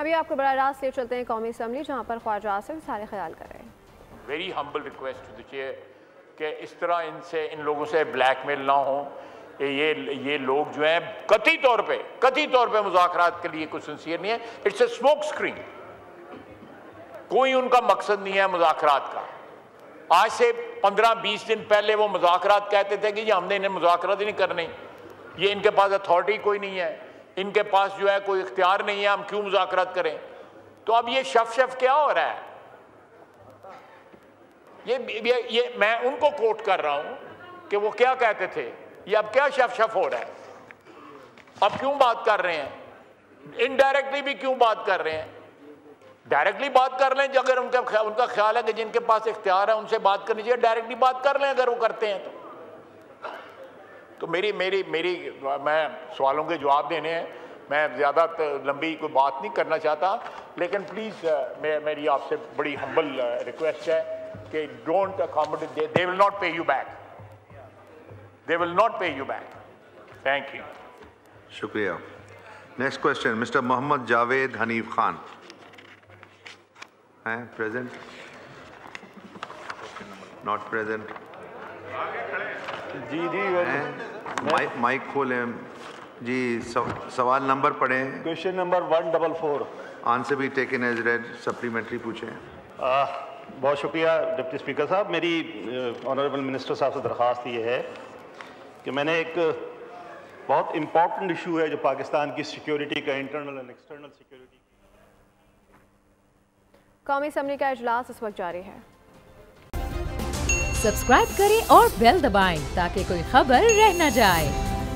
अभी आपको बड़ा रास्त ले चलते हैं कौमी असम्बली, जहाँ पर ख्वाजा आसिफ सारे ख्याल कर रहे हैं। Very humble request to the chair कि इस तरह इन लोगों से ब्लैकमेल ना हो। ये लोग जो हैं कतई तौर पे मुज़ाकरात के लिए कुछ सिंसियर नहीं है। It's a smoke screen. कोई उनका मकसद नहीं है मुज़ाकरात का। आज से 15-20 दिन पहले वो मुज़ाकरात कहते थे कि हमने इन्हें मुज़ाकरात ही नहीं करने, ये इनके पास अथॉरिटी कोई नहीं है, इनके पास जो है कोई इख्तियार नहीं है, हम क्यों मुज़ाकरात करें। तो अब ये शफ क्या हो रहा है? ये मैं उनको कोट कर रहा हूं कि वो क्या कहते थे, ये अब क्या शफ हो रहा है। अब क्यों बात कर रहे हैं? इनडायरेक्टली भी क्यों बात कर रहे हैं? डायरेक्टली बात कर लें अगर उनका ख्याल है कि जिनके पास इख्तियार है उनसे बात करनी चाहिए, डायरेक्टली बात कर लें अगर वो करते हैं तो मैं सवालों के जवाब देने हैं। मैं ज़्यादा लंबी कोई बात नहीं करना चाहता, लेकिन प्लीज़ मेरी आपसे बड़ी हम्बल रिक्वेस्ट है कि don't accommodate, they will not pay you back, they will not pay you back. Thank you. शुक्रिया। Next question Mister Mohammad Javed Hanif Khan हैं प्रेजेंट? Not present. जी माइक खोलें जी। सवाल नंबर पढ़ें। Question number 144। आंसर भी टेकन एज रेड। सप्लीमेंट्री पूछें। बहुत शुक्रिया डिप्टी स्पीकर साहब। मेरी ऑनरेबल मिनिस्टर साहब से दरख्वास्त ये है कि मैंने एक बहुत इम्पॉर्टेंट इशू है जो पाकिस्तान की सिक्योरिटी का, इंटरनल एंड एक्सटर्नल सिक्योरिटी। कौमी असम्बली का इजलास इस वक्त जारी है। सब्सक्राइब करें और बेल दबाएं ताकि कोई खबर रह न जाए।